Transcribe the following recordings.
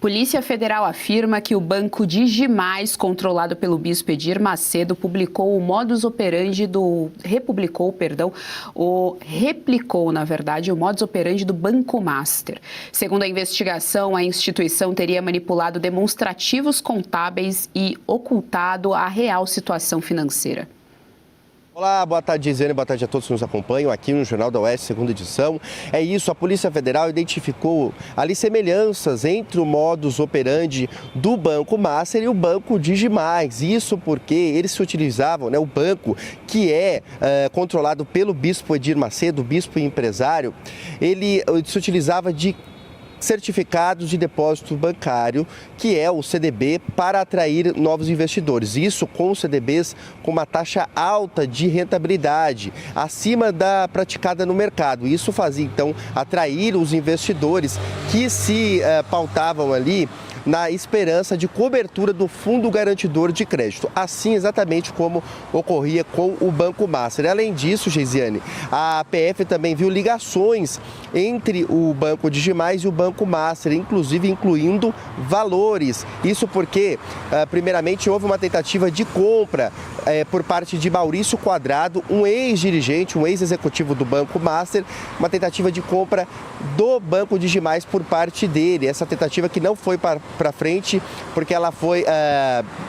Polícia Federal afirma que o banco Digimais, controlado pelo bispo Edir Macedo, replicou, na verdade, o modus operandi do Banco Master. Segundo a investigação, a instituição teria manipulado demonstrativos contábeis e ocultado a real situação financeira. Olá, boa tarde, Gisele, boa tarde a todos que nos acompanham aqui no Jornal da Oeste, segunda edição. É isso, a Polícia Federal identificou ali semelhanças entre o modus operandi do Banco Master e o Banco Digimais. Isso porque eles se utilizavam, o banco que é controlado pelo bispo Edir Macedo, bispo e empresário, ele se utilizava de certificados de depósito bancário, que é o CDB, para atrair novos investidores. Isso com os CDBs com uma taxa alta de rentabilidade, acima da praticada no mercado. Isso fazia, então, atrair os investidores que se pautavam ali na esperança de cobertura do Fundo Garantidor de Crédito, assim exatamente como ocorria com o Banco Master. Além disso, Geisiane, a PF também viu ligações entre o Banco Digimais e o Banco Master, inclusive incluindo valores. Isso porque, primeiramente, houve uma tentativa de compra por parte de Maurício Quadrado, um ex-dirigente, um ex-executivo do Banco Master, uma tentativa de compra do Banco Digimais por parte dele. Essa tentativa que não foi para frente, porque ela foi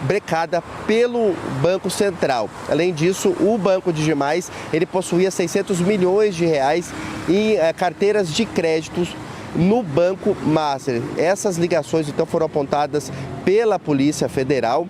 brecada pelo Banco Central. Além disso, o Banco Digimais, ele possuía 600 milhões de reais em carteiras de créditos no Banco Master. Essas ligações, então, foram apontadas pela Polícia Federal,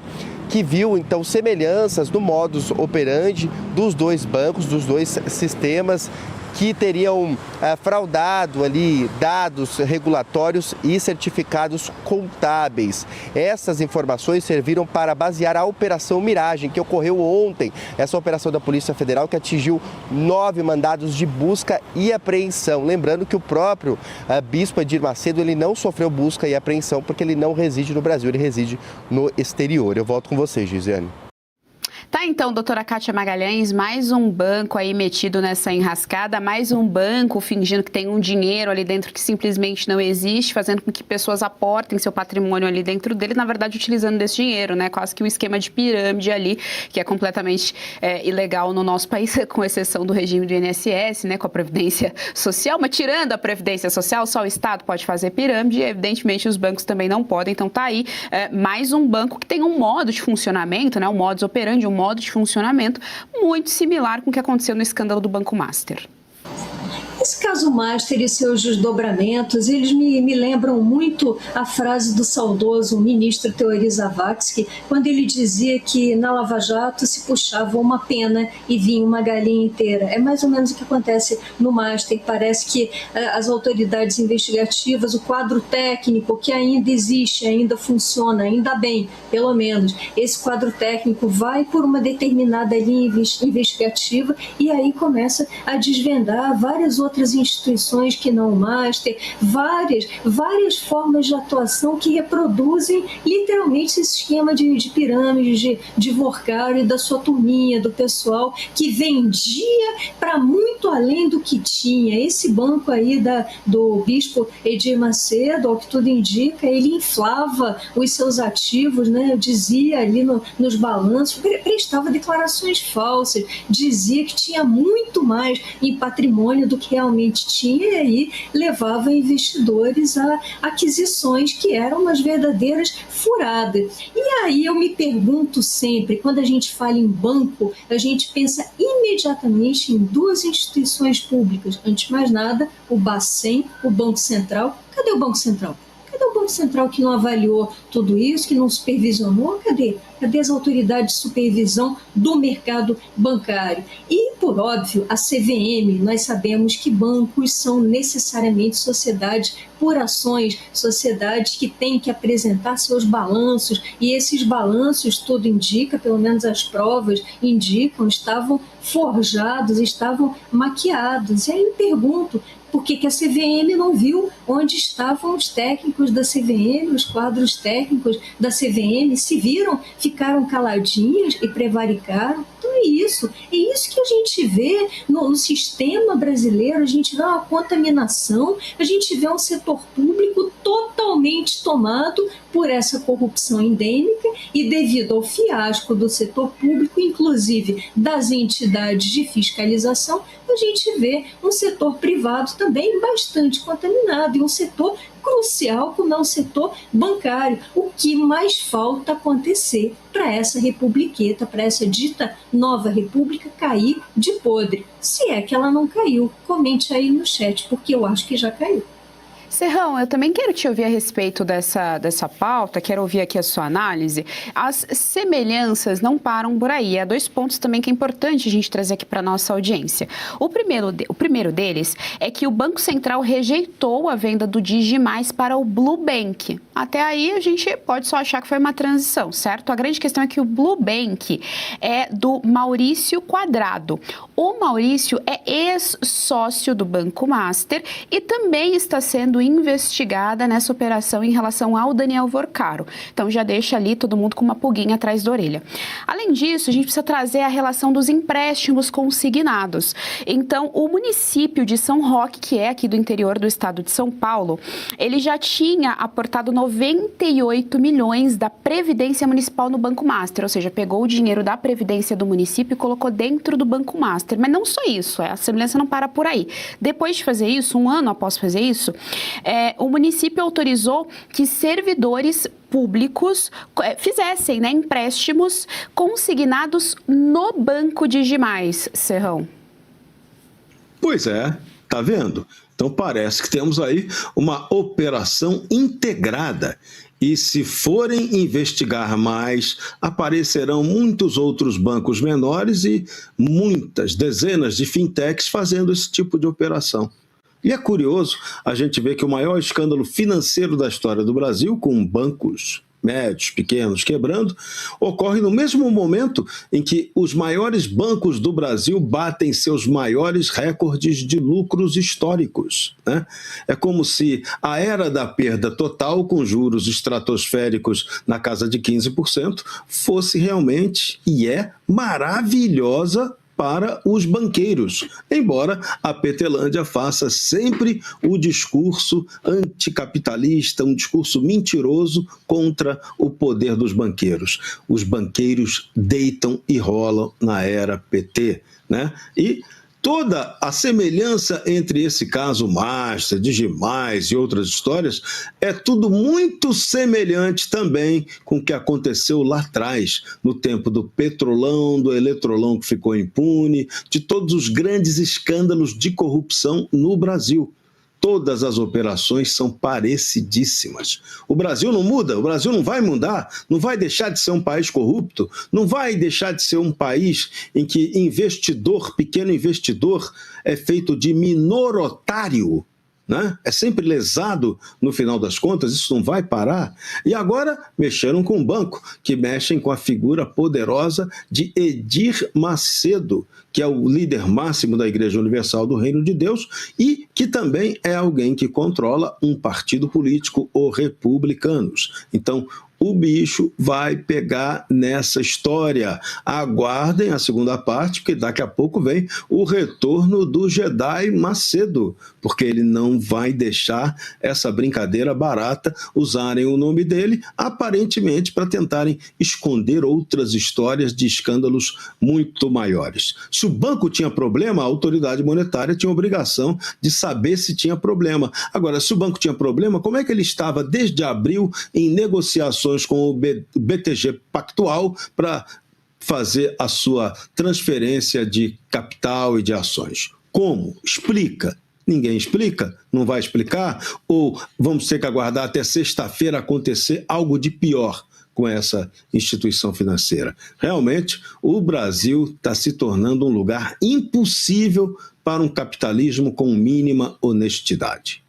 que viu, então, semelhanças no modus operandi dos dois bancos, dos dois sistemas, que teriam fraudado ali dados regulatórios e certificados contábeis. Essas informações serviram para basear a Operação Miragem, que ocorreu ontem. Essa operação da Polícia Federal que atingiu 9 mandados de busca e apreensão. Lembrando que o próprio bispo Edir Macedo, ele não sofreu busca e apreensão porque ele não reside no Brasil, ele reside no exterior. Eu volto com você, Gisele. Tá, então, doutora Kátia Magalhães, mais um banco aí metido nessa enrascada, mais um banco fingindo que tem um dinheiro ali dentro que simplesmente não existe, fazendo com que pessoas aportem seu patrimônio ali dentro dele, na verdade utilizando desse dinheiro, né? Quase que um esquema de pirâmide ali, que é completamente ilegal no nosso país, com exceção do regime do INSS, né? Com a Previdência Social, mas tirando a Previdência Social, só o Estado pode fazer pirâmide, e evidentemente os bancos também não podem. Então tá aí mais um banco que tem um modo de funcionamento, né? Um modus operandi, um modo de funcionamento muito similar com o que aconteceu no escândalo do Banco Master. Esse caso Master e seus desdobramentos, eles me lembram muito a frase do saudoso ministro Teori Zavascki, quando ele dizia que na Lava Jato se puxava uma pena e vinha uma galinha inteira. É mais ou menos o que acontece no Master. Parece que as autoridades investigativas, o quadro técnico que ainda existe, ainda funciona, ainda bem, pelo menos, esse quadro técnico vai por uma determinada linha investigativa e aí começa a desvendar várias outras instituições que não o Master, várias formas de atuação que reproduzem literalmente esse esquema de pirâmide, de Vorkari, da sua turminha, do pessoal que vendia para muito além do que tinha. Esse banco aí do bispo Edir Macedo, ao que tudo indica, ele inflava os seus ativos, né? Dizia ali nos balanços, prestava declarações falsas, dizia que tinha muito mais em patrimônio do que realmente tinha, e aí levava investidores a aquisições que eram umas verdadeiras furadas. E aí eu me pergunto sempre, quando a gente fala em banco, a gente pensa imediatamente em duas instituições públicas. Antes de mais nada, o Bacen, o Banco Central. Cadê o Banco Central? Cadê o Banco Central que não avaliou tudo isso, que não supervisionou? Cadê as autoridades de supervisão do mercado bancário? E, por óbvio, a CVM. Nós sabemos que bancos são necessariamente sociedades por ações, sociedades que têm que apresentar seus balanços, e esses balanços, tudo indica, pelo menos as provas indicam, estavam forjados, estavam maquiados. E aí eu pergunto, por que a CVM não viu onde estavam os técnicos da CVM, os quadros técnicos da CVM? Se viram, ficaram caladinhos e prevaricaram? Então é isso. É isso que a gente vê no sistema brasileiro, a gente vê uma contaminação, a gente vê um setor público totalmente tomado por essa corrupção endêmica e devido ao fiasco do setor público, inclusive das entidades de fiscalização, a gente vê um setor privado também bastante contaminado e um setor crucial como é o setor bancário. O que mais falta acontecer para essa republiqueta, para essa dita nova república cair de podre? Se é que ela não caiu, comente aí no chat, porque eu acho que já caiu. Serrão, eu também quero te ouvir a respeito dessa pauta, quero ouvir aqui a sua análise. As semelhanças não param por aí. Há 2 pontos também que é importante a gente trazer aqui para a nossa audiência. O primeiro deles é que o Banco Central rejeitou a venda do DigiMais para o Blue Bank. Até aí a gente pode só achar que foi uma transição, certo? A grande questão é que o Blue Bank é do Maurício Quadrado. O Maurício é ex-sócio do Banco Master e também está sendo investigada nessa operação em relação ao Daniel Vorcaro. Então já deixa ali todo mundo com uma pulguinha atrás da orelha. Além disso, a gente precisa trazer a relação dos empréstimos consignados. Então, o município de São Roque, que é aqui do interior do estado de São Paulo, ele já tinha aportado 98 milhões da Previdência Municipal no Banco Master, ou seja, pegou o dinheiro da Previdência do município e colocou dentro do Banco Master. Mas não só isso, a semelhança não para por aí. Depois de fazer isso, 1 ano após fazer isso, o município autorizou que servidores públicos fizessem empréstimos consignados no Banco DigiMais, Serrão. Pois é, tá vendo? Então parece que temos aí uma operação integrada. E se forem investigar mais, aparecerão muitos outros bancos menores e muitas dezenas de fintechs fazendo esse tipo de operação. E é curioso a gente ver que o maior escândalo financeiro da história do Brasil, com bancos médios, pequenos, quebrando, ocorre no mesmo momento em que os maiores bancos do Brasil batem seus maiores recordes de lucros históricos, né? É como se a era da perda total, com juros estratosféricos na casa de 15%, fosse realmente, e é, maravilhosa para os banqueiros, embora a Petelândia faça sempre o discurso anticapitalista, um discurso mentiroso contra o poder dos banqueiros. Os banqueiros deitam e rolam na era PT, né? E toda a semelhança entre esse caso Master, DigiMais e outras histórias é tudo muito semelhante também com o que aconteceu lá atrás, no tempo do Petrolão, do Eletrolão que ficou impune, de todos os grandes escândalos de corrupção no Brasil. Todas as operações são parecidíssimas. O Brasil não muda, o Brasil não vai mudar, não vai deixar de ser um país corrupto, não vai deixar de ser um país em que investidor, pequeno investidor, é feito de minoritário, né? É sempre lesado no final das contas, isso não vai parar. E agora mexeram com o banco, que mexem com a figura poderosa de Edir Macedo, que é o líder máximo da Igreja Universal do Reino de Deus e que também é alguém que controla um partido político, o Republicanos. Então, o bicho vai pegar nessa história. Aguardem a segunda parte, porque daqui a pouco vem o retorno do Jedi Macedo, porque ele não vai deixar essa brincadeira barata usarem o nome dele, aparentemente para tentarem esconder outras histórias de escândalos muito maiores. Se o banco tinha problema, a autoridade monetária tinha obrigação de saber se tinha problema. Agora, se o banco tinha problema, como é que ele estava desde abril em negociações com o BTG Pactual para fazer a sua transferência de capital e de ações? Como? Explica. Ninguém explica? Não vai explicar? Ou vamos ter que aguardar até sexta-feira acontecer algo de pior com essa instituição financeira? Realmente, o Brasil está se tornando um lugar impossível para um capitalismo com mínima honestidade.